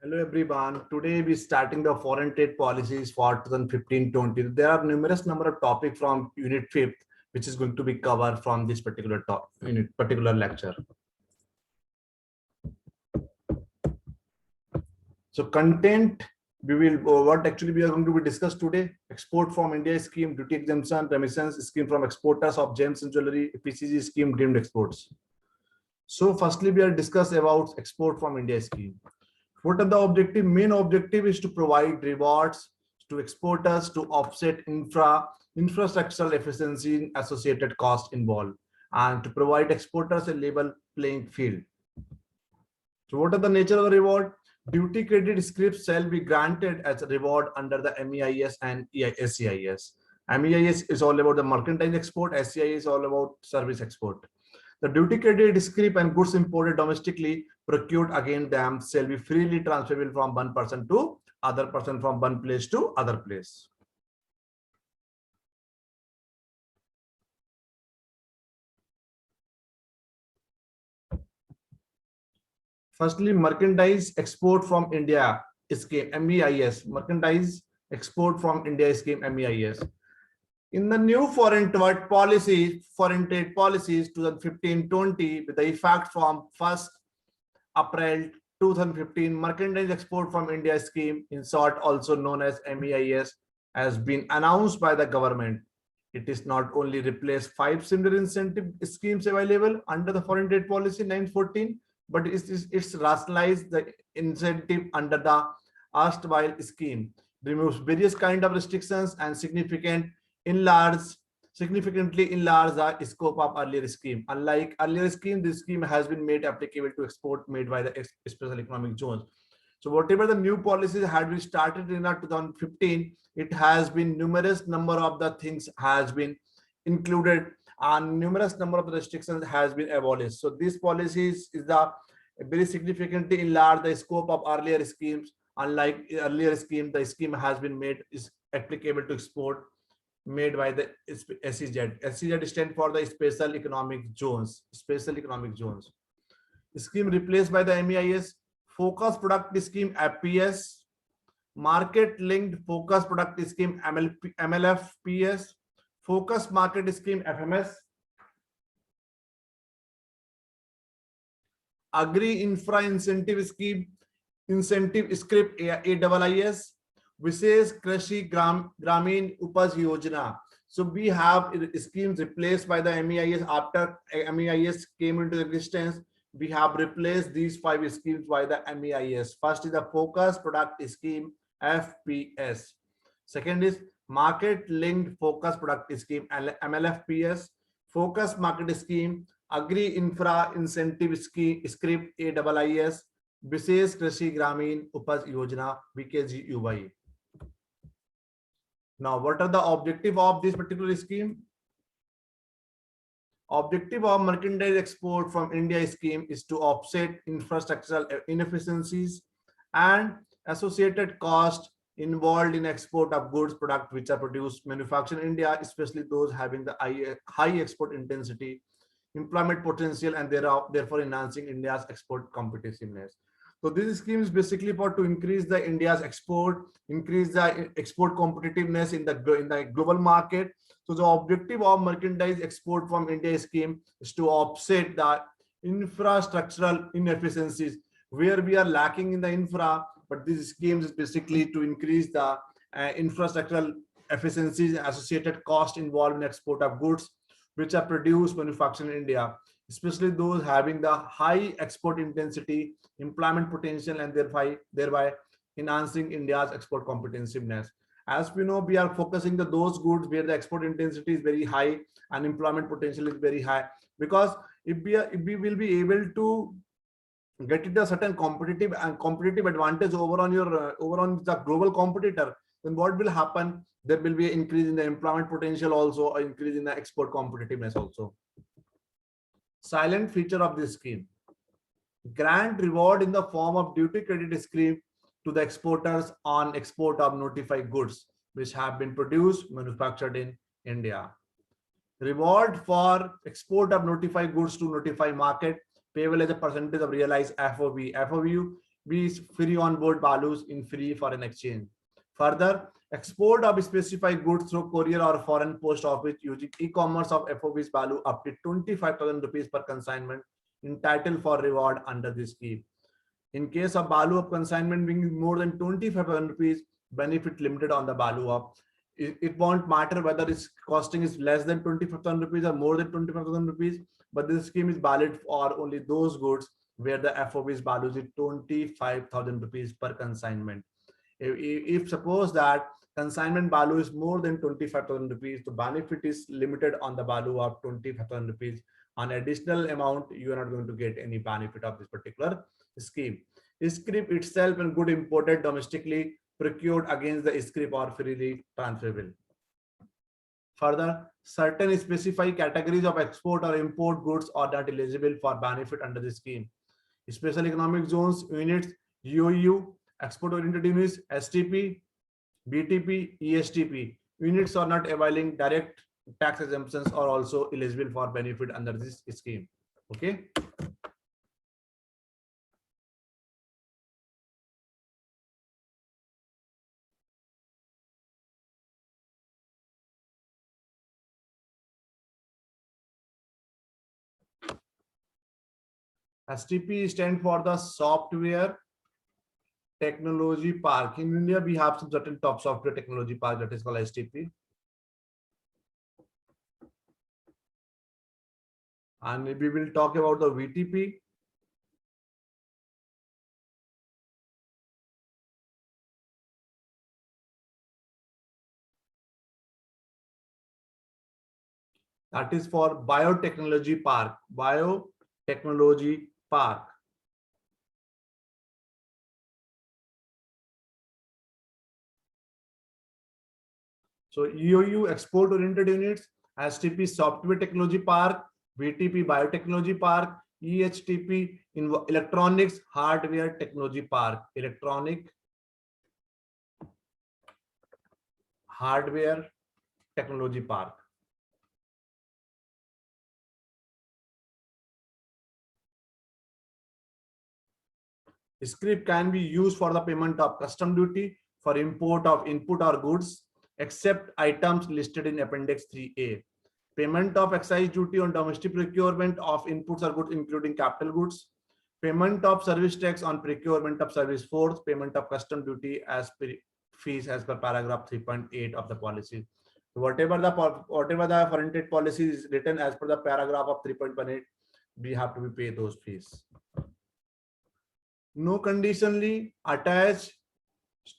Hello everyone. Today we starting the foreign trade policies for 2015-20. There are numerous number of topics from Unit 5th, which is going to be covered from this particular lecture. So content what actually we are going to be discussed today: export from India scheme, duty exemption, remittance scheme from exporters of gems and jewelry, PCG scheme, deemed exports. So firstly, we are discuss about export from India scheme. What are the objective? Main objective is to provide rewards to exporters to offset infrastructural efficiency and associated cost involved, and to provide exporters a level playing field. So what are the nature of the reward? Duty credit scripts shall be granted as a reward under the MEIS and SCIS. MEIS is all about the mercantile export, SCIS is all about service export. The duty credit scrip and goods imported domestically procured against them shall be freely transferable from one person to other person, from one place to other place. Firstly, merchandise export from India scheme, MEIS. Merchandise export from India scheme, MEIS. In the new foreign trade policies 2015-20, with the effect from 1st April 2015, merchandise export from India scheme, in short also known as MEIS, has been announced by the government. It is not only replaced 5 similar incentive schemes available under the foreign trade policy 914, but it's rationalized the incentive under the erstwhile scheme, removes various kind of restrictions, and significantly enlarge the scope of earlier scheme. Unlike earlier scheme, this scheme has been made applicable to export made by the special economic zones. So whatever the new policies had been started in 2015, it has been numerous number of the things has been included and numerous number of the restrictions has been abolished. So these policies is the very significantly enlarge the scope of earlier schemes. Unlike earlier scheme, the scheme has been made is applicable to export made by the SEZ. SEZ stand for the special economic zones. Special economic zones. Scheme replaced by the MEIS. Focus product scheme FPS. Market linked focus product scheme MLFPS. Focus market scheme FMS. Agri infra incentive scheme incentive script AIIS. Vishesh Krishi Gramin Upaj Yojana. So we have schemes replaced by the MEIS. After MEIS came into existence, we have replaced these 5 schemes by the MEIS. First is the focus product scheme FPS. Second is market linked focus product scheme MLFPS. Focus market scheme Agri infra incentive scheme script AIIS. Vishesh Krishi Gramin Upaj Yojana VKGUY. Now, what are the objective of this particular scheme? Objective of merchandise export from India scheme is to offset infrastructural inefficiencies and associated cost involved in export of goods product which are produced manufactured in India, especially those having the high export intensity, employment potential, and therefore enhancing India's export competitiveness. So this scheme is basically for to increase the India's export, increase the export competitiveness in the global market. So the objective of merchandise export from India scheme is to offset the infrastructural inefficiencies where we are lacking in the infra. But this scheme is basically to increase the infrastructural efficiencies and associated cost involved in export of goods which are produced manufactured in India, especially those having the high export intensity, employment potential, and thereby enhancing India's export competitiveness. As we know, we are focusing on those goods where the export intensity is very high and employment potential is very high. Because if we will be able to get it a certain competitive advantage over on the global competitor, then what will happen? There will be an increase in the employment potential, also an increase in the export competitiveness also. Silent feature of this scheme: grant reward in the form of duty credit scheme to the exporters on export of notified goods which have been produced manufactured in India. Reward for export of notified goods to notified market payable as a percentage of realized FOB. FOB be free on board values in free foreign exchange. Further, export of specified goods through courier or foreign post office using e-commerce of FOB's value up to 25,000 rupees per consignment entitled for reward under this scheme. In case of value of consignment being more than 25,000 rupees, benefit limited on the value of. It won't matter whether its costing is less than 25,000 rupees or more than 25,000 rupees, but this scheme is valid for only those goods where the FOB's value is 25,000 rupees per consignment. If suppose that consignment value is more than 25,000 rupees, the benefit is limited on the value of 25,000 rupees. On additional amount, you are not going to get any benefit of this particular scheme. Scrip itself and good imported domestically procured against the scrip are freely transferable. Further, certain specified categories of export or import goods are not eligible for benefit under the scheme. Special economic zones units, UOU, export oriented units, STP, BTP, ESTP units are not availing direct tax exemptions are also eligible for benefit under this scheme. Okay. STP stands for the Software Technology Park. In India, we have some certain top software technology park that is called STP. And we will talk about the VTP. That is for Biotechnology Park. Biotechnology Park. So EOU export oriented units, STP Software Technology Park, VTP Biotechnology Park, EHTP Electronics Hardware Technology Park. Electronic Hardware Technology Park. Scrip can be used for the payment of custom duty for import of input or goods, except items listed in Appendix 3A. Payment of excise duty on domestic procurement of inputs or goods, including capital goods. Payment of service tax on procurement of service. Fourth, payment of custom duty as per fees as per paragraph 3.8 of the policy. Whatever the foreign trade policy is written as per the paragraph of 3.18, we have to be pay those fees. No conditionally attached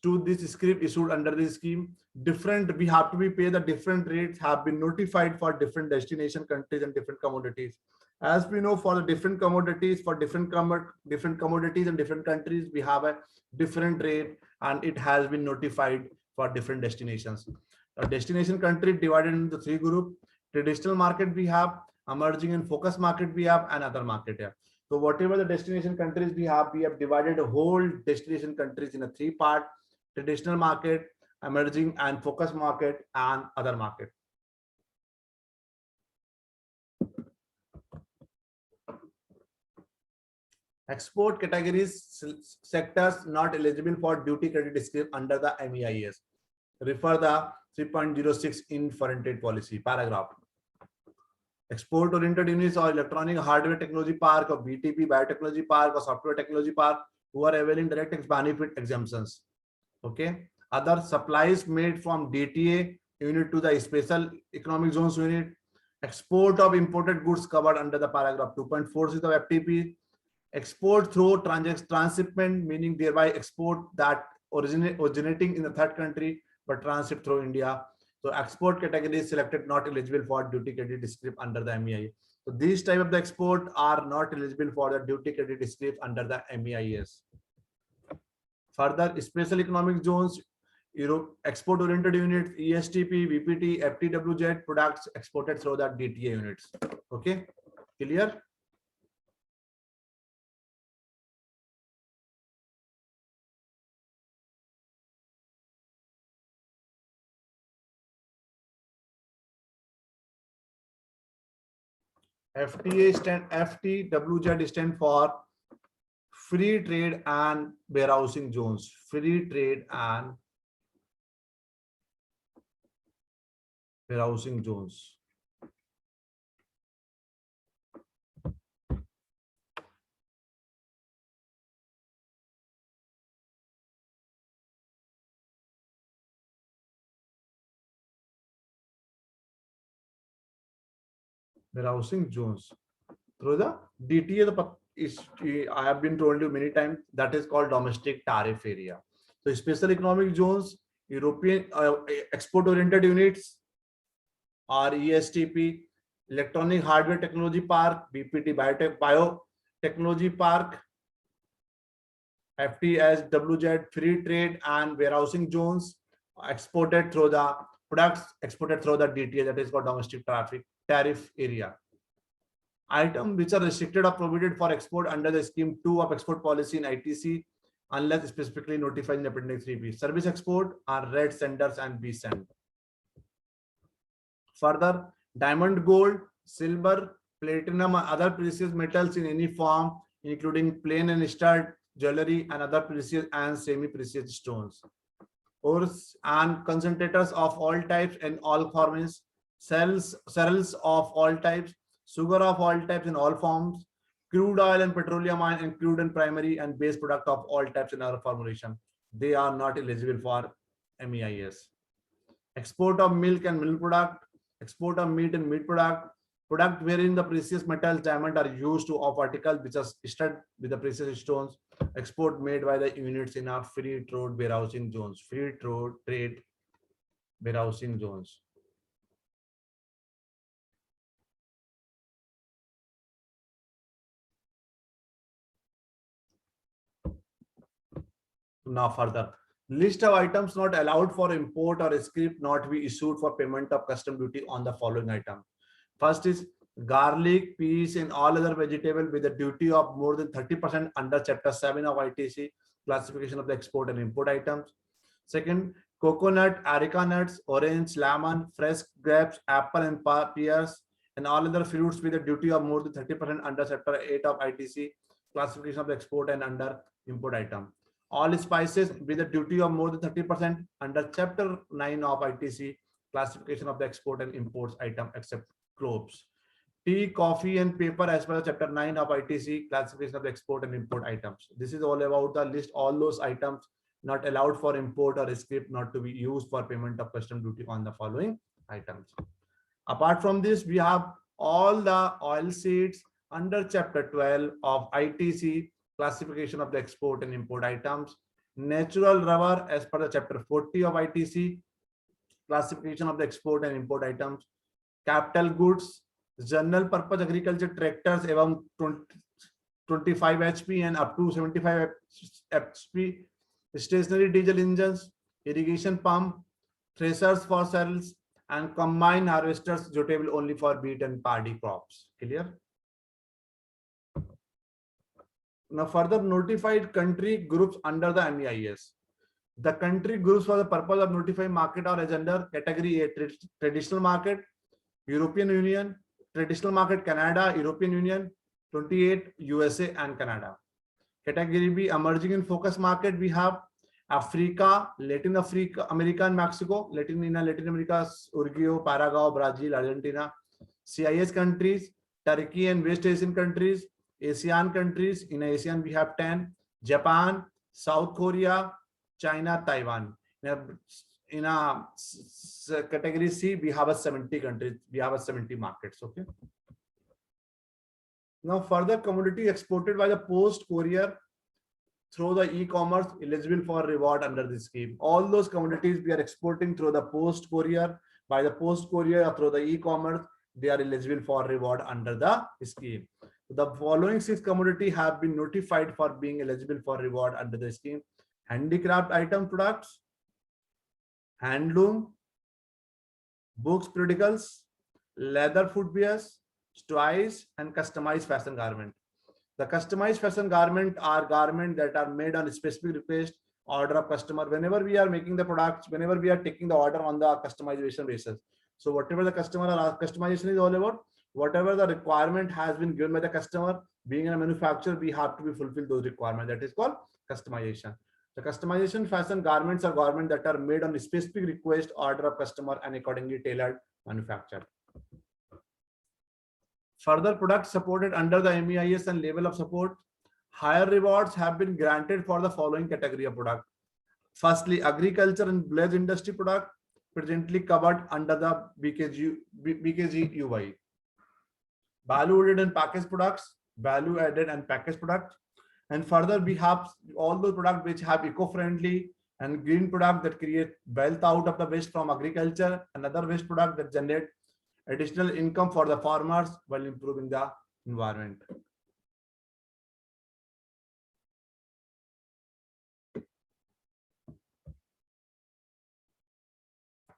to this scrip issued under this scheme. Different, we have to be pay the different rates have been notified for different destination countries and different commodities. As we know, for the different commodities, for different commodities and different countries, we have a different rate, and it has been notified for different destinations. A destination country divided into 3 groups: traditional market we have, emerging and focus market we have, and other market here. So whatever the destination countries we have divided the whole destination countries in a 3 part: traditional market, emerging and focus market, and other market. Export categories sectors not eligible for duty credit scheme under the MEIS. Refer the 3.06 in foreign trade policy paragraph. Export oriented units or electronic hardware technology park or BTP biotechnology park or software technology park who are availing direct tax benefit exemptions. Okay. Other supplies made from DTA unit to the special economic zones unit. Export of imported goods covered under the paragraph 2.46 of FTP. Export through transshipment, meaning thereby export that originating in the third country but transit through India. So export category is selected not eligible for duty credit scrip under the MEIS. So these type of the export are not eligible for the duty credit scrip under the MEIS. Further, special economic zones, export oriented units, ESTP, VPT, FTWZ products exported through the DTA units. Okay, clear? FTWZ stand for free trade and warehousing zones. Free trade and warehousing zones. Warehousing zones through the DTA. I have been told you many times, that is called domestic tariff area. So special economic zones, European export oriented units, or ESTP, Electronic Hardware Technology Park, BPT Biotechnology Park, FTSWZ, free trade and warehousing zones, exported through the products exported through the DTA, that is called domestic tariff area. Items which are restricted or prohibited for export under the scheme 2 of export policy in ITC unless specifically notified in appendix 3B. Service export are red senders and B send. Further, diamond, gold, silver, platinum and other precious metals in any form, including plain and stud jewelry and other precious and semi-precious stones, ores and concentrators of all types and all forms, cereals of all types, sugar of all types in all forms, crude oil and petroleum and crude and primary and base product of all types in other formulation. They are not eligible for MEIS. Export of milk and milk product, export of meat and meat product, product wherein the precious metals, diamond are used to of articles which are studded with the precious stones, export made by the units in our free trade warehousing zones. Free trade warehousing zones. Now further, list of items not allowed for import or scrip not be issued for payment of custom duty on the following item. First is garlic, peas and all other vegetable with a duty of more than 30% under chapter 7 of ITC, classification of the export and import items. Second, coconut, areca nuts, orange, lemon, fresh grapes, apple and pears and all other fruits with a duty of more than 30% under chapter 8 of ITC, classification of the export and under import item. All spices with a duty of more than 30% under chapter 9 of ITC, classification of the export and imports item except cloves. Tea, coffee and paper as per chapter 9 of ITC, classification of the export and import items. This is all about the list, all those items not allowed for import or scrip not to be used for payment of custom duty on the following items. Apart from this, we have all the oil seeds under chapter 12 of ITC, classification of the export and import items. Natural rubber as per the chapter 40 of ITC, classification of the export and import items. Capital goods, general purpose agriculture tractors evam 25 HP and up to 75 HP, stationary diesel engines, irrigation pump, threshers for cereals and combine harvesters suitable only for wheat and paddy crops. Clear? Now further, notified country groups under the MEIS. The country groups for the purpose of notifying market or agenda: category A, traditional market, European Union, traditional market Canada, European Union, 28 USA and Canada. Category B, emerging and focus market, we have Africa, Latin America and Mexico, Latin America, Uruguay, Paraguay, Brazil, Argentina. CIS countries, Turkey and West Asian countries. ASEAN countries, in ASEAN we have 10, Japan, South Korea, China, Taiwan. In a category C, we have a 70 countries, we have a 70 markets. Okay. Now further, commodity exported by the post courier through the e-commerce eligible for reward under this scheme. All those commodities we are exporting through the post courier, by the post courier or through the e-commerce, they are eligible for reward under the scheme. The following 6 commodities have been notified for being eligible for reward under the scheme: handicraft item products, handloom, books, periodicals, leather footwears, toys, and customized fashion garment. The customized fashion garment are garments that are made on a specific request, order of customer. Whenever we are making the products, whenever we are taking the order on the customization basis. So whatever the customer or customization is all about, whatever the requirement has been given by the customer. Being a manufacturer, we have to be fulfill those requirements. That is called customization. The customization fashion garments are garments that are made on a specific request, order of customer, and accordingly tailored manufactured. Further, products supported under the MEIS and level of support. Higher rewards have been granted for the following category of product. Firstly, agriculture and village industry product presently covered under the BKG UI. Value added and packaged products, value added and packaged products. And further, we have all those products which have eco-friendly and green product that create wealth out of the waste from agriculture, and other waste product that generate additional income for the farmers while improving the environment.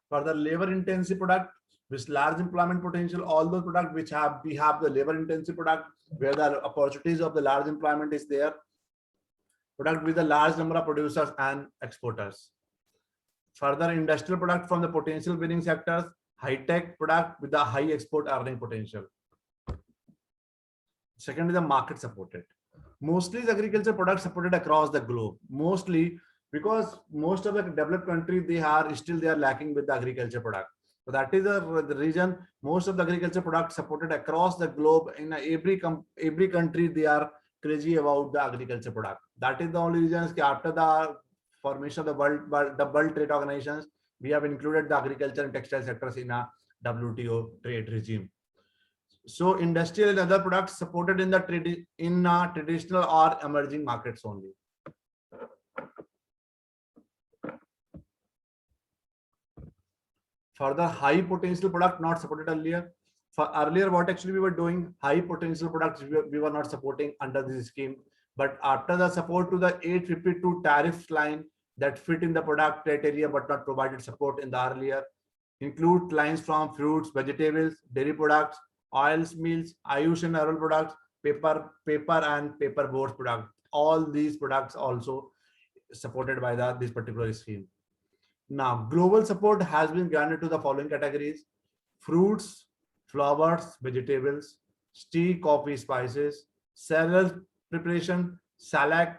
For the labor intensive product with large employment potential, all those products which we have the labor intensive product where the opportunities of the large employment is there. Product with a large number of producers and exporters. Further, industrial product from the potential winning sectors, high-tech product with a high export earning potential. Second is the market supported. Mostly is agriculture products supported across the globe. Mostly because most of the developed countries, they are lacking with the agriculture product. So that is the reason most of the agriculture products supported across the globe. In every country, they are crazy about the agriculture product. That is the only reason after the formation of the World Trade Organizations, we have included the agriculture and textile sectors in a WTO trade regime. So industrial and other products supported in the traditional or emerging markets only. Further, high potential product not supported earlier. For earlier, what actually we were doing, high potential products we were not supporting under this scheme. But after the support to the 852 tariff line that fit in the product criteria but not provided support in the earlier, include lines from fruits, vegetables, dairy products, oils, meals, Ayush and herbal products, paper and paper board products. All these products also supported by this particular scheme. Now, global support has been granted to the following categories: fruits, flowers, vegetables, tea, coffee, spices, cereal preparation, salad,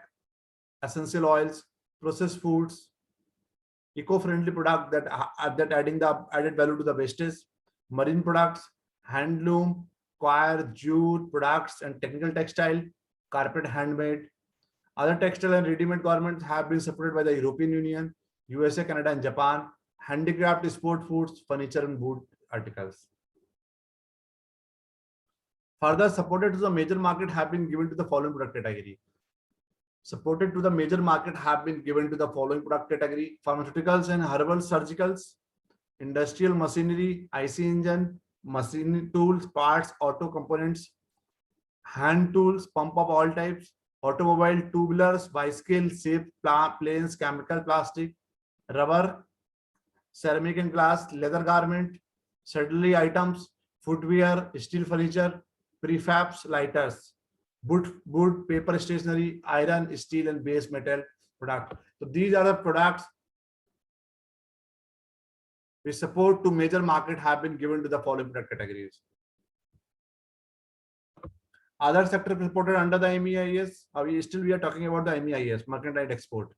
essential oils, processed foods, eco-friendly product that adding the added value to the wastage, marine products, handloom, coir, jute products, and technical textile, carpet, handmade. Other textile and ready-made garments have been supported by the European Union, USA, Canada, and Japan. Handicraft, sport foods, furniture, and wood articles. Further, supported to the major market have been given to the following product category. Supported to the major market have been given to the following product category: pharmaceuticals and herbal surgicals, industrial machinery, IC engine, machine tools, parts, auto components, hand tools, pump of all types, automobile, two-wheelers, bicycle, ship, planes, chemical, plastic, rubber, ceramic and glass, leather garment, saddlery items, footwear, steel furniture, prefabs, lighters, wood, paper, stationery, iron, steel, and base metal product. So these are the products which support to major market have been given to the following product categories. Other sector reported under the MEIS. We are talking about the MEIS, mercantile export.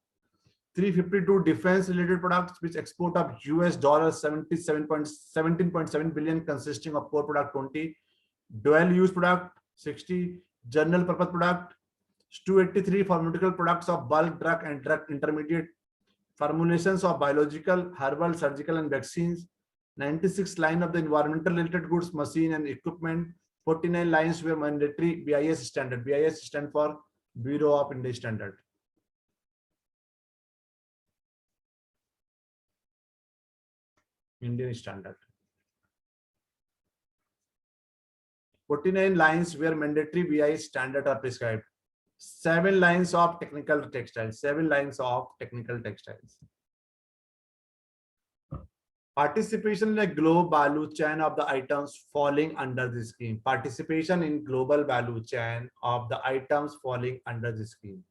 352 defense related products which export of US $17.7 billion, consisting of core product 20, dual use product 60, general purpose product 283, pharmaceutical products of bulk drug and drug intermediate, formulations of biological, herbal, surgical, and vaccines, 96 line of the environmental related goods, machine and equipment, 49 lines were mandatory BIS standard. BIS stand for Bureau of Indian Standard. Indian Standard. 49 lines where mandatory BIS standard are prescribed. 7 lines of technical textiles. 7 lines of technical textiles. Participation in a global value chain of the items falling under this scheme. Participation in global value chain of the items falling under this scheme.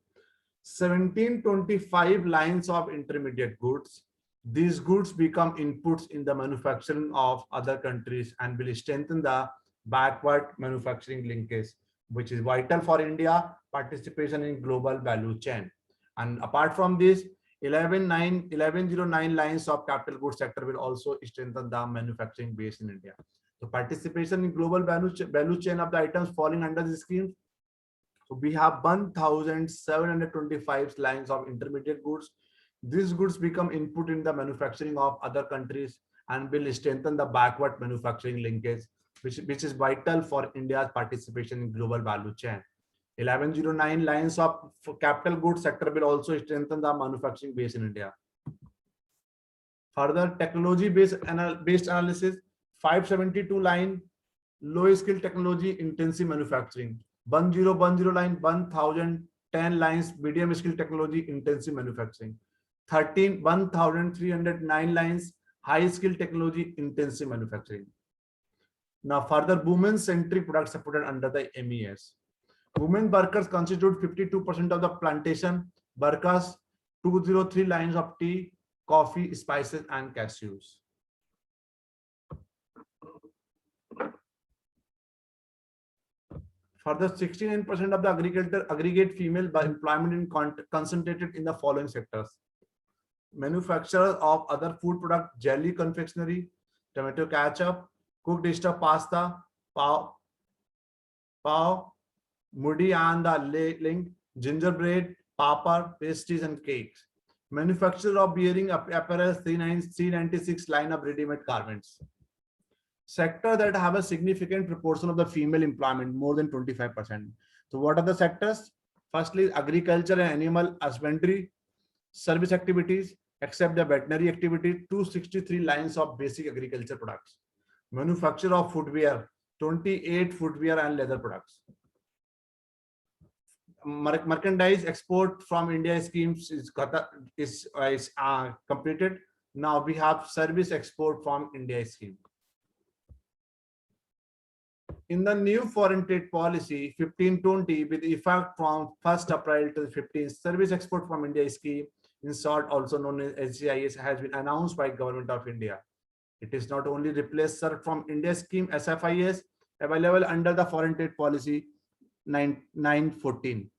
1725 lines of intermediate goods. These goods become inputs in the manufacturing of other countries and will strengthen the backward manufacturing linkage, which is vital for India participation in global value chain. And apart from this, 1109 lines of capital goods sector will also strengthen the manufacturing base in India. So participation in global value chain of the items falling under this scheme. So we have 1,725 lines of intermediate goods. These goods become input in the manufacturing of other countries and will strengthen the backward manufacturing linkage, which is vital for India's participation in global value chain. 1109 lines of capital goods sector will also strengthen the manufacturing base in India. Further, technology based analysis, 572 line low skill technology intensive manufacturing, 1010 line 1010 lines medium skill technology intensive manufacturing, 1309 lines high skill technology intensive manufacturing. Now further, women centric products supported under the MES. Women workers constitute 52% of the plantation workers, 203 lines of tea, coffee, spices, and cashews. Further, 69% of the agriculture aggregate female by employment in concentrated in the following sectors: manufacturers of other food products, jelly confectionery, tomato ketchup, cooked stuff pasta, pav, mudi and the link, gingerbread, papad, pastries and cakes. Manufacturer of bearing apparel, 396 line of ready-made garments. Sector that have a significant proportion of the female employment, more than 25%. So what are the sectors? Firstly, agriculture and animal husbandry, service activities, except the veterinary activity, 263 lines of basic agriculture products. Manufacture of footwear, 28 footwear and leather products. Merchandise export from India schemes is completed. Now we have service export from India scheme. In the new foreign trade policy 1520, with effect from 1st April to the 15th, service export from India scheme, in short also known as SGIS, has been announced by Government of India. It is not only replaced from India scheme SFIS available under the foreign trade policy 914,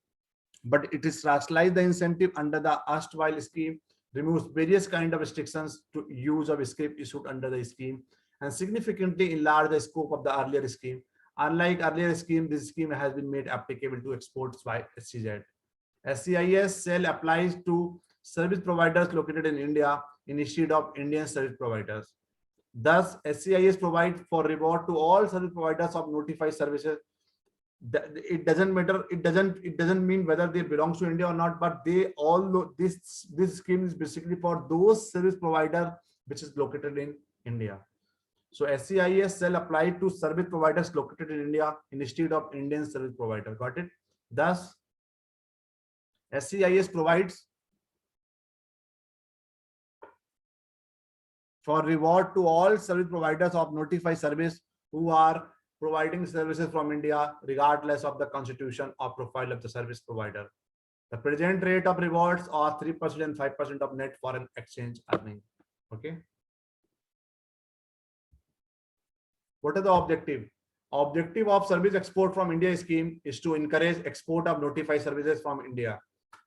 but it is rationalized the incentive under the erstwhile scheme, removes various kind of restrictions to use of scrip issued under the scheme, and significantly enlarge the scope of the earlier scheme. Unlike earlier scheme, this scheme has been made applicable to exports by SCZ. SCIS sale applies to service providers located in India instead of Indian service providers. Thus, SCIS provides for reward to all service providers of notified services. It doesn't matter. It doesn't mean whether they belong to India or not, but they all know this scheme is basically for those service provider which is located in India. So SCIS shall apply to service providers located in India instead of Indian service provider. Got it? Thus, SCIS provides for reward to all service providers of notified service who are providing services from India, regardless of the constitution or profile of the service provider. The present rate of rewards are 3% and 5% of net foreign exchange earning. Okay. What are the objective? Objective of service export from India scheme is to encourage export of notified services from India.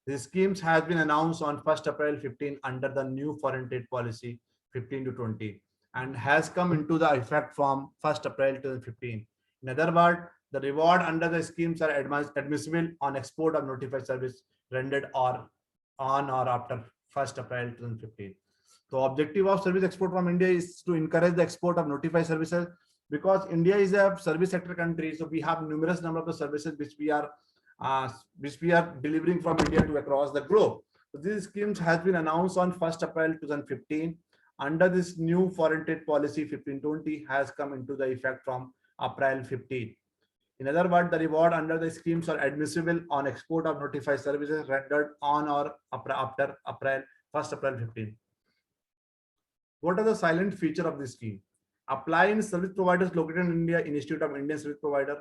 This schemes has been announced on 1st April 15 under the new foreign trade policy 15 to 20 and has come into the effect from 1st April 2015. In other words, the reward under the schemes are admissible on export of notified service rendered or on or after 1st April 2015. So objective of service export from India is to encourage the export of notified services, because India is a service sector country. So we have numerous number of the services which we are delivering from India to across the globe. So these schemes has been announced on 1st April 2015. Under this new foreign trade policy 1520 has come into the effect from April 15. In other words, the reward under the schemes are admissible on export of notified services rendered on or after 1st April 15. What are the silent feature of this scheme? Apply in service providers located in India, Institute of Indian Service Provider,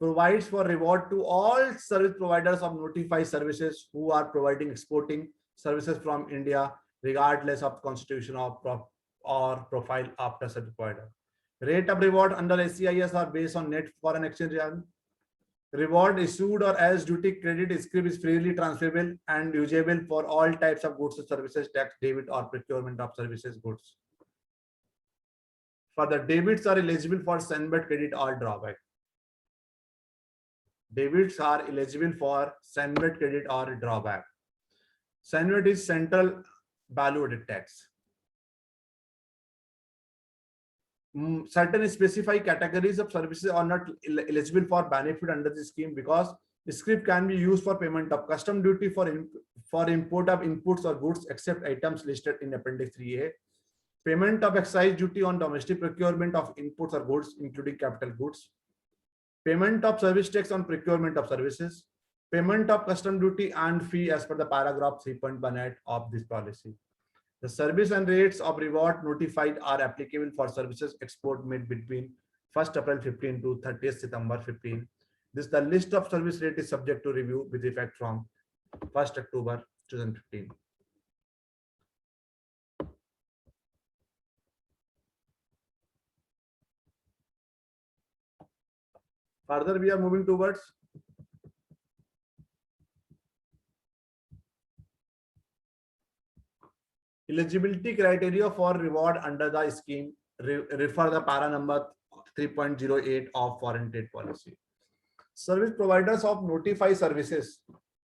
provides for reward to all service providers of notified services who are providing exporting services from India, regardless of constitution or profile of the service provider. Rate of reward under SCIS are based on net foreign exchange revenue. Reward issued or as duty credit scrip is freely transferable and usable for all types of goods or services, tax, debit, or procurement of services goods. For the debits are eligible for send-back credit or drawback. Debits are eligible for send-back credit or drawback. Send-back is central value-added tax. Certain specified categories of services are not eligible for benefit under the scheme because the scrip can be used for payment of custom duty for import of inputs or goods except items listed in Appendix 3A, payment of excise duty on domestic procurement of inputs or goods including capital goods, payment of service tax on procurement of services, payment of custom duty and fee as per the paragraph 3.18 of this policy. The service and rates of reward notified are applicable for services export made between 1st April 15 to 30th September 15. The list of service rate is subject to review with effect from 1st October 2015. Further, we are moving towards eligibility criteria for reward under the scheme. Refer the para number 3.08 of foreign trade policy. Service providers of notified services.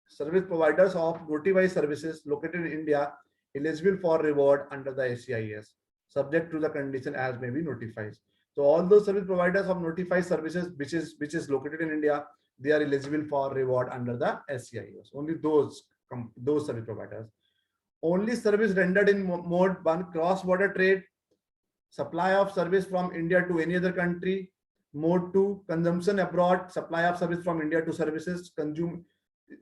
Service providers of notified services located in India eligible for reward under the SCIS, subject to the condition as may be notified. So all those service providers of notified services which is located in India, they are eligible for reward under the SCIS. Only those service providers. Only service rendered in mode 1 cross-border trade, supply of service from India to any other country. Mode 2 consumption abroad, supply of service from India to services consumed.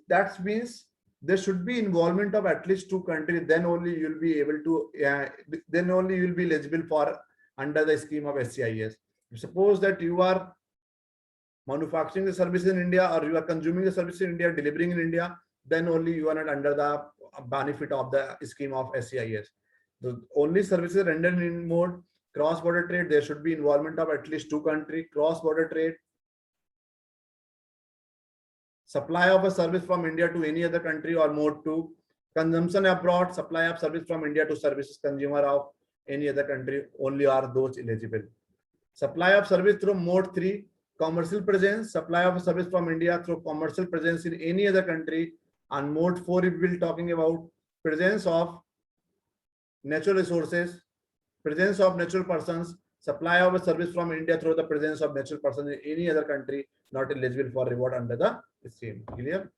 That means there should be involvement of at least 2 countries. Then only you will be able to. Then only you will be eligible for under the scheme of SCIS. Suppose that you are manufacturing the services in India or you are consuming the services in India, delivering in India, then only you are not under the benefit of the scheme of SCIS. The only services rendered in mode cross-border trade, there should be involvement of at least 2 countries. Cross-border trade, supply of a service from India to any other country, or mode 2 consumption abroad, supply of service from India to services consumer of any other country, only are those eligible. Supply of service through mode 3 commercial presence, supply of a service from India through commercial presence in any other country. And mode 4 if we will talking about presence of natural resources, presence of natural persons, supply of a service from India through the presence of natural persons in any other country, not eligible for reward under the scheme. Clear?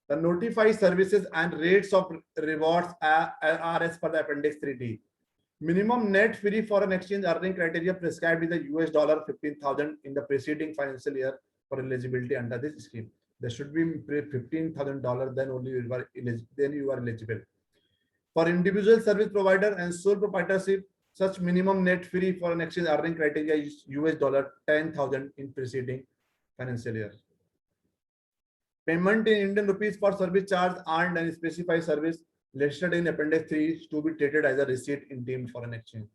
The notified services and rates of rewards are as per the Appendix 3D. Minimum net free foreign exchange earning criteria prescribed is the $15,000 in the preceding financial year for eligibility under this scheme. There should be $15,000, then only you are eligible. For individual service provider and sole proprietorship, such minimum net free foreign exchange earning criteria is $10,000 in preceding financial year. Payment in Indian rupees for service charge earned and specified service listed in Appendix 3 is to be treated as a receipt in deemed foreign exchange.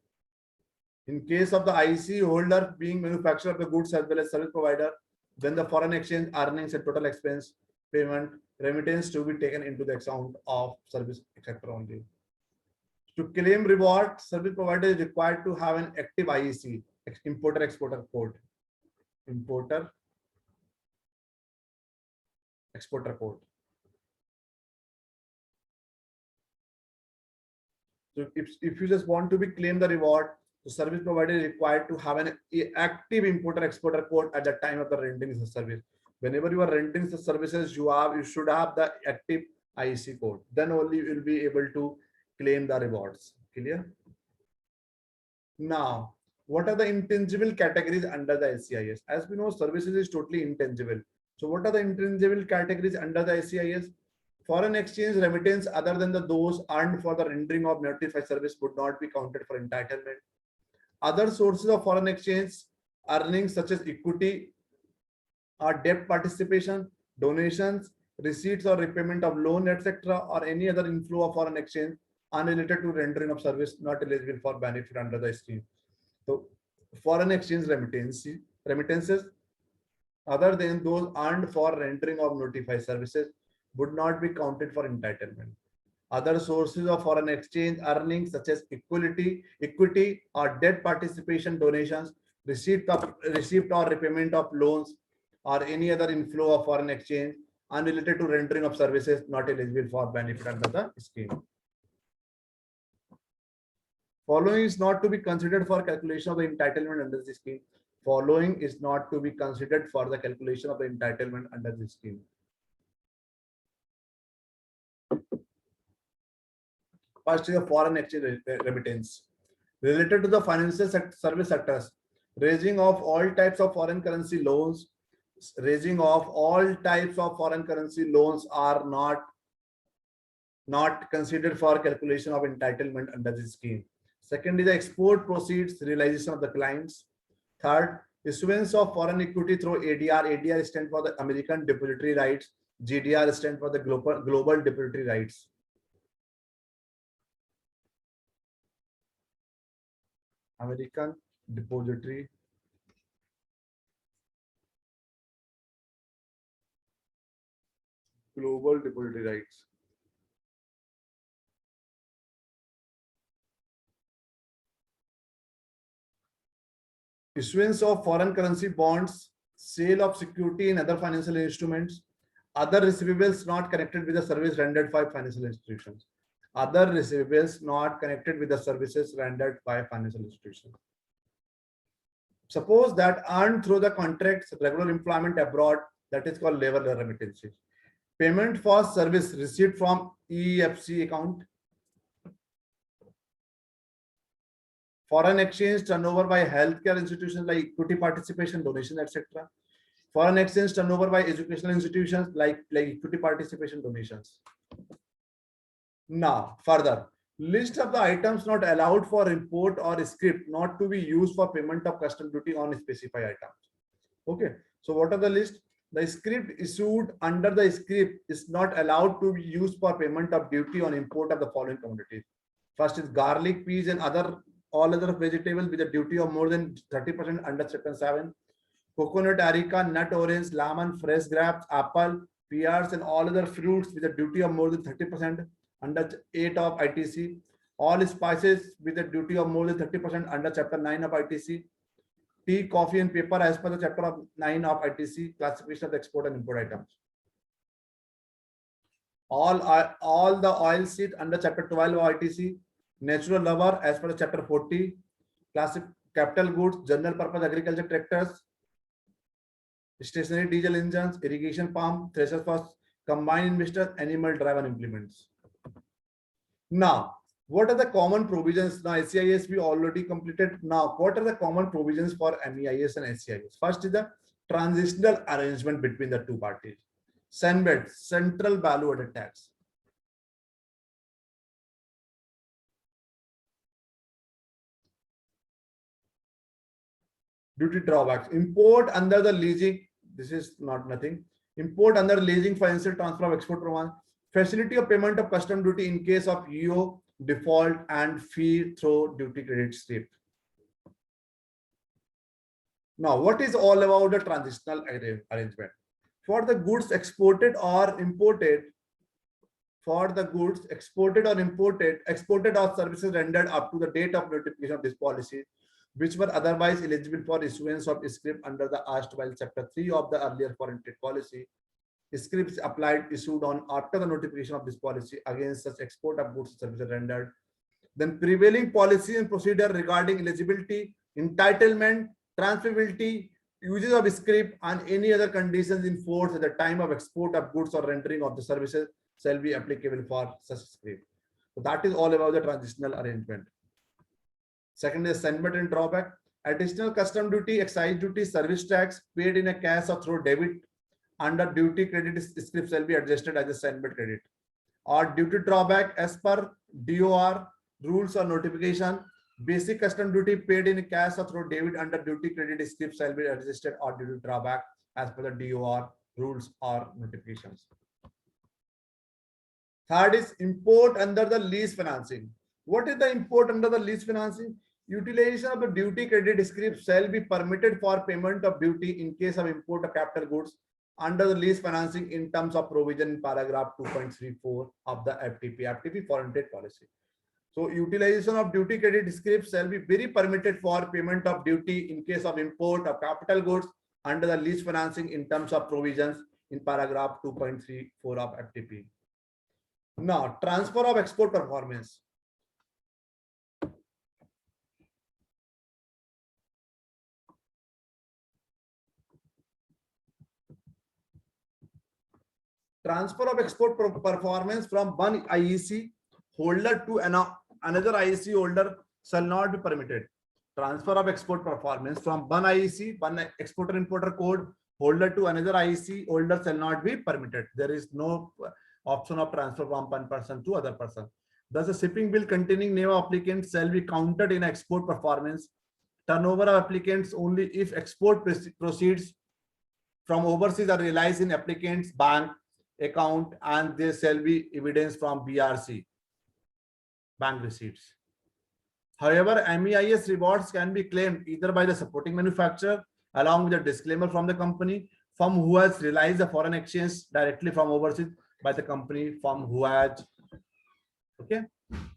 In case of the IC holder being manufacturer of the goods as well as service provider, then the foreign exchange earnings and total expense payment remittance to be taken into the account of service sector only. To claim reward, service provider is required to have an active IEC, importer exporter code. Importer exporter code. So if you just want to be claim the reward, the service provider is required to have an active importer exporter code at the time of the renting the service. Whenever you are renting the services, you should have the active IEC code. Then only you will be able to claim the rewards. Clear? Now, what are the intangible categories under the SCIS? As we know, services is totally intangible. So what are the intangible categories under the SCIS? Foreign exchange remittance other than those earned for the rendering of notified service would not be counted for entitlement. Other sources of foreign exchange earnings such as equity or debt participation, donations, receipts or repayment of loan, etc., or any other inflow of foreign exchange unrelated to rendering of service not eligible for benefit under the scheme. So foreign exchange remittances other than those earned for rendering of notified services would not be counted for entitlement. Other sources of foreign exchange earnings such as equity or debt participation donations, receipt or repayment of loans, or any other inflow of foreign exchange unrelated to rendering of services not eligible for benefit under the scheme. Following is not to be considered for calculation of the entitlement under the scheme. Following is not to be considered for the calculation of the entitlement under the scheme. First is the foreign exchange remittance. Related to the financial service sectors, raising of all types of foreign currency loans, are not considered for calculation of entitlement under this scheme. Second is the export proceeds realization of the clients. Third, issuance of foreign equity through ADR. ADR stands for the American Depository Rights. GDR stands for the Global Depository Rights. American Depository Global Depository Rights. Issuance of foreign currency bonds, sale of security in other financial instruments, other receivables not connected with the service rendered by financial institutions. Other receivables not connected with the services rendered by financial institutions. Suppose that earned through the contracts, regular employment abroad, that is called labor remittances. Payment for service received from EFC account. Foreign exchange turnover by healthcare institutions like equity participation, donation, etc. Foreign exchange turnover by educational institutions like equity participation, donations. Now, further, list of the items not allowed for import or script not to be used for payment of custom duty on specified items. Okay, so what are the list? The script issued under the script is not allowed to be used for payment of duty on import of the following commodities. First is garlic, peas, and all other vegetables with a duty of more than 30% under Chapter 7. Coconut, areca, nut, orange, lemon, fresh grapes, apple, pears, and all other fruits with a duty of more than 30% under 8 of ITC. All spices with a duty of more than 30% under Chapter 9 of ITC. Tea, coffee, and paper as per the Chapter of 9 of ITC, classification of the export and import items. All the oil seed under Chapter 12 of ITC. Natural rubber as per the Chapter 40. Classic capital goods, general purpose agriculture tractors, stationary diesel engines, irrigation pump, threshers for combined investors, animal driven implements. Now, what are the common provisions? Now, SCIS we already completed. Now, what are the common provisions for MEIS and SCIS? First is the transitional arrangement between the two parties. CENBET, Central Value Added Tax. Duty drawbacks. Import under the leasing. This is not nothing. Import under leasing, financial transfer of export program. Facility of payment of custom duty in case of EO default and fee through duty credit slip. Now, what is all about the transitional arrangement? For the goods exported or imported, exported or services rendered up to the date of notification of this policy, which were otherwise eligible for issuance of scrip under the erstwhile Chapter 3 of the earlier foreign trade policy. Scrips applied issued on after the notification of this policy against such export of goods and services rendered. Then prevailing policy and procedure regarding eligibility, entitlement, transferability, uses of scrip, and any other conditions in force at the time of export of goods or rendering of the services shall be applicable for such scrip. So that is all about the transitional arrangement. Second is CENBET and drawback. Additional custom duty, excise duty, service tax paid in a cash or through debit under duty credit scrip shall be adjusted as a CENBET credit. Or duty drawback as per DOR rules or notification. Basic custom duty paid in cash or through debit under duty credit scrip shall be adjusted or duty drawback as per the DOR rules or notifications. Third is import under the lease financing. What is the import under the lease financing? Utilization of the duty credit script shall be permitted for payment of duty in case of import of capital goods under the lease financing in terms of provision in paragraph 2.34 of the FTP foreign trade policy. So utilization of duty credit script shall be very permitted for payment of duty in case of import of capital goods under the lease financing in terms of provisions in paragraph 2.34 of FTP. Now, transfer of export performance. Transfer of export performance from one IEC holder to another IEC holder shall not be permitted. Transfer of export performance from one IEC, one exporter importer code holder to another IEC holder shall not be permitted. There is no option of transfer from one person to other person. Thus, a shipping bill containing name of applicant shall be counted in export performance. Turnover of applicants only if export proceeds from overseas are realized in applicant's bank account and there shall be evidence from BRC, bank receipts. However, MEIS rewards can be claimed either by the supporting manufacturer along with a disclaimer from the company from who has realized the foreign exchange directly from overseas by the company from who has. Okay.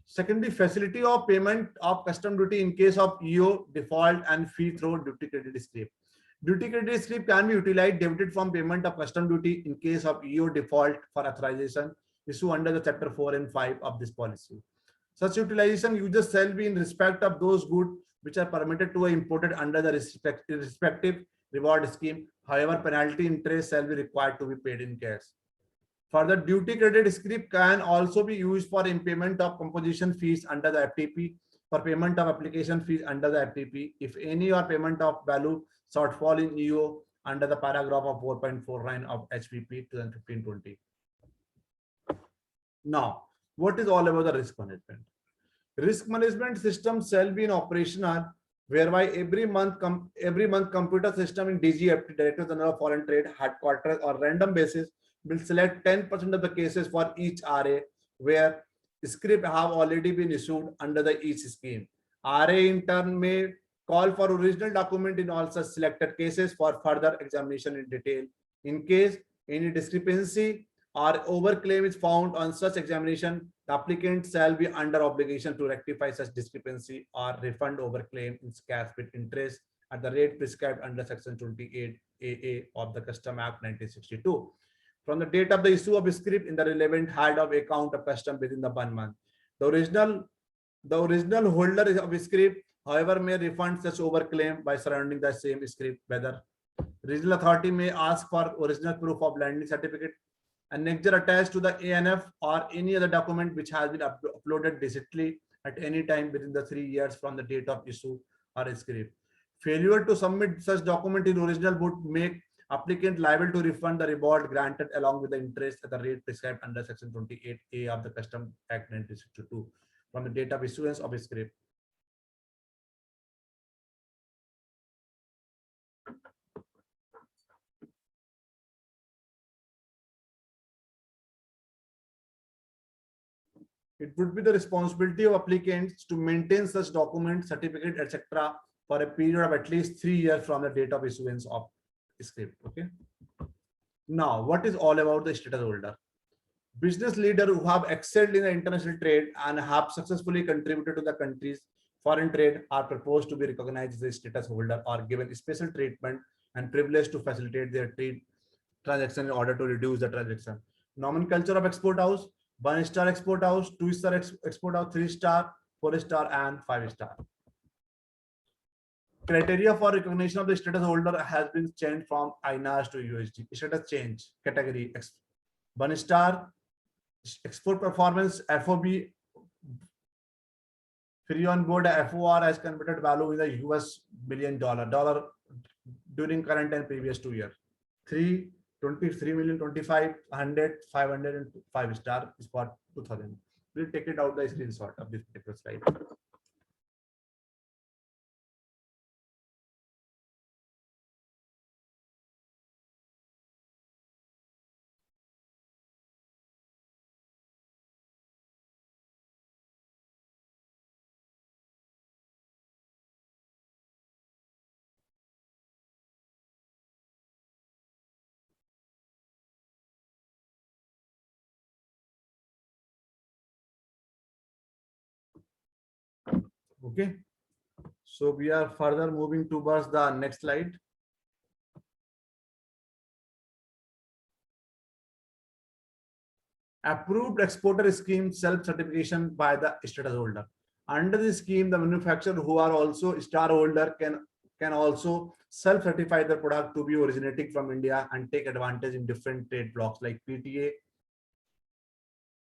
Secondly, facility of payment of custom duty in case of EO default and fee through duty credit script. Duty credit script can be utilized debited from payment of custom duty in case of EO default for authorization issue under the chapter 4 and 5 of this policy. Such utilization uses shall be in respect of those goods which are permitted to be imported under the respective reward scheme. However, penalty interest shall be required to be paid in cash. Further, duty credit script can also be used for payment of composition fees under the FTP, for payment of application fees under the FTP, if any or payment of value shortfall in EO under the paragraph of 4.49 of HPP 2015-20. Now, what is all about the risk management? Risk management system shall be in operational whereby every month computer system in DGFT, Director General of Foreign Trade, headquarters or random basis will select 10% of the cases for each RA where script have already been issued under the each scheme. RA in turn may call for original document in all such selected cases for further examination in detail. In case any discrepancy or overclaim is found on such examination, the applicant shall be under obligation to rectify such discrepancy or refund overclaim in cash with interest at the rate prescribed under Section 28 AA of the Custom Act 1962. From the date of the issue of script in the relevant head of account of custom within the 1 month. The original holder of script, however, may refund such overclaim by surrendering the same script, whether regional authority may ask for original proof of landing certificate, annexure attached to the ANF or any other document which has been uploaded digitally at any time within the 3 years from the date of issue or script. Failure to submit such document in original would make applicant liable to refund the reward granted along with the interest at the rate prescribed under Section 28A of the Custom Act 1962 from the date of issuance of a script. It would be the responsibility of applicants to maintain such document, certificate, etc. for a period of at least 3 years from the date of issuance of script. Okay. Now, what is all about the status holder? Business leaders who have excelled in the international trade and have successfully contributed to the country's foreign trade are proposed to be recognized as a status holder or given special treatment and privilege to facilitate their trade transaction in order to reduce the transaction. Nomenclature of export house: 1-star export house, 2-star export house, 3-star, 4-star, and 5-star. Criteria for recognition of the status holder has been changed from INAS to USD. Status change category: 1-star export performance, FOB, free on board. FOR has converted value in the US $1 million during current and previous 2 years. 23 million, 25, 100, 500, and 5-star is for 2000. We'll take it out the screenshot of this particular slide. Okay. So we are further moving towards the next slide. Approved exporter scheme self-certification by the status holder. Under this scheme, the manufacturer who are also star holder can also self-certify their product to be originating from India and take advantage in different trade blocks like PTA,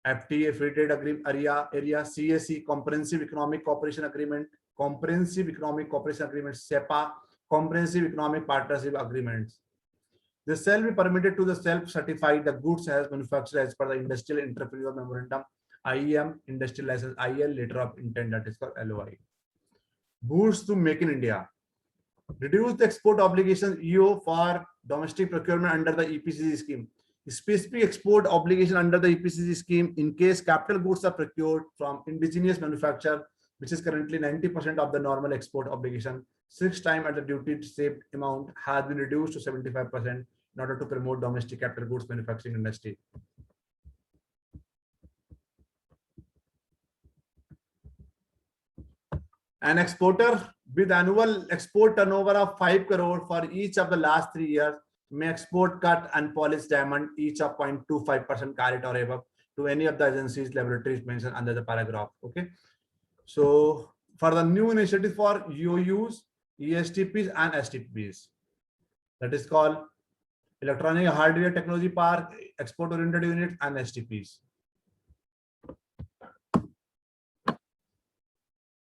FTA, Free Trade Area, CAC, Comprehensive Economic Cooperation Agreement, SEPA, Comprehensive Economic Partnership Agreements. They shall be permitted to the self-certify the goods as manufactured as per the Industrial Entrepreneur Memorandum, IEM, Industrial License, IL, Letter of Intent, that is called LOI. Boost to Make in India. Reduce the export obligations EO for domestic procurement under the EPCG scheme. Specific export obligation under the EPCG scheme in case capital goods are procured from indigenous manufacturer, which is currently 90% of the normal export obligation. 6 times at the duty saved amount has been reduced to 75% in order to promote domestic capital goods manufacturing industry. An exporter with annual export turnover of 5 crore for each of the last 3 years may export cut and polished diamond each of 0.25% carat or above to any of the agencies, laboratories mentioned under the paragraph. Okay. So for the new initiative for EOUs, ESTPs and STPs, that is called Electronic Hardware Technology Park, Export Oriented Units and STPs.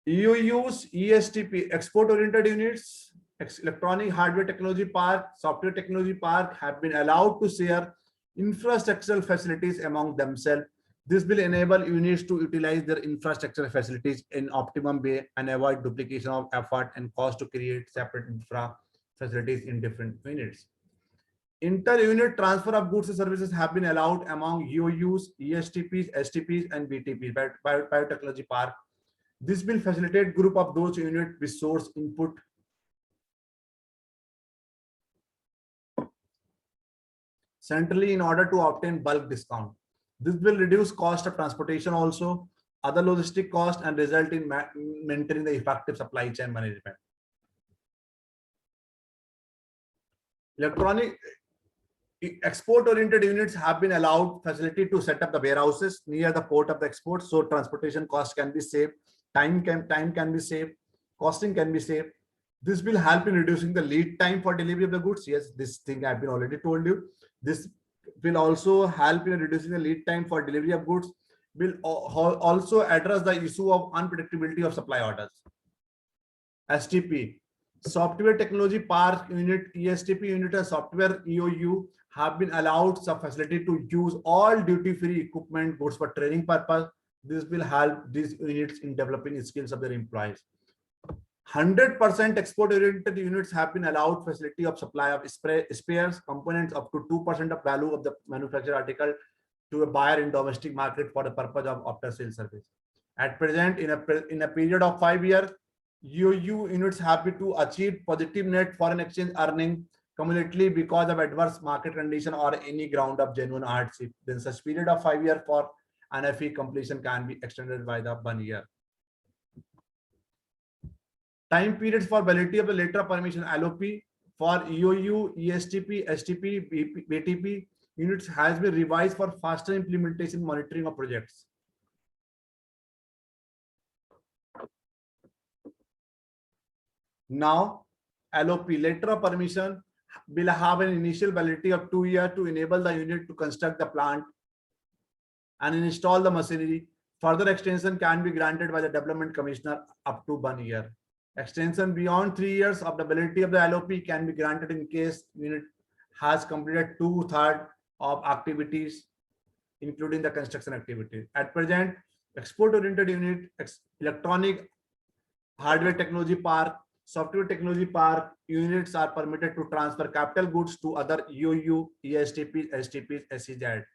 EOUs, ESTP, Export Oriented Units, Electronic Hardware Technology Park, Software Technology Park have been allowed to share infrastructural facilities among themselves. This will enable units to utilize their infrastructure facilities in optimum way and avoid duplication of effort and cost to create separate infra facilities in different units. Inter-unit transfer of goods and services have been allowed among EOUs, ESTPs, STPs, and BTPs, Biotechnology Park. This will facilitate group of those units with source input centrally in order to obtain bulk discount. This will reduce cost of transportation also, other logistic cost, and result in maintaining the effective supply chain management. Electronic export-oriented units have been allowed facility to set up the warehouses near the port of the export, so transportation cost can be saved, time can be saved, costing can be saved. This will help in reducing the lead time for delivery of the goods. Yes, this thing I've been already told you. This will also help in reducing the lead time for delivery of goods. Will also address the issue of unpredictability of supply orders. STP, Software Technology Park Unit, ESTP unit and software EOU have been allowed some facility to use all duty-free equipment goods for training purpose. This will help these units in developing skills of their employees. 100% export-oriented units have been allowed facility of supply of spares, components up to 2% of value of the manufactured article to a buyer in domestic market for the purpose of after-sales service. At present, in a period of 5 years, EOU units have been to achieve positive net foreign exchange earning cumulatively because of adverse market condition or any ground of genuine hardship. Then such period of 5 years for NFE completion can be extended by the 1 year. Time periods for validity of the letter of permission LOP for EOU, ESTP, STP, BTP units has been revised for faster implementation monitoring of projects. Now, LOP, letter of permission, will have an initial validity of 2 years to enable the unit to construct the plant and install the machinery. Further extension can be granted by the Development Commissioner up to 1 year. Extension beyond 3 years of the validity of the LOP can be granted in case unit has completed 2/3 of activities, including the construction activities. At present, export-oriented unit, electronic hardware technology park, software technology park units are permitted to transfer capital goods to other EOU, ESTP, STPs, SEZ.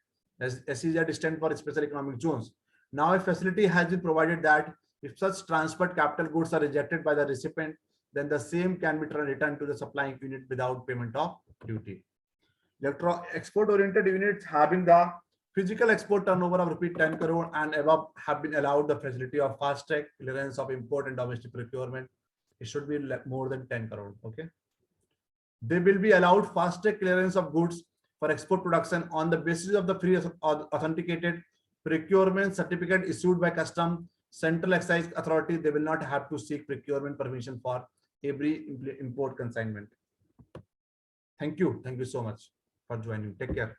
SEZ stands for Special Economic Zones. Now a facility has been provided that if such transferred capital goods are rejected by the recipient, then the same can be returned to the supplying unit without payment of duty. Export-oriented units having the Physical export turnover of rupees 10 crore and above have been allowed the facility of fast track clearance of import and domestic procurement. It should be more than 10 crore. Okay. They will be allowed fast track clearance of goods for export production on the basis of the free authenticated procurement certificate issued by Custom Central Excise Authority. They will not have to seek procurement permission for every import consignment. Thank you. Thank you so much for joining. Take care.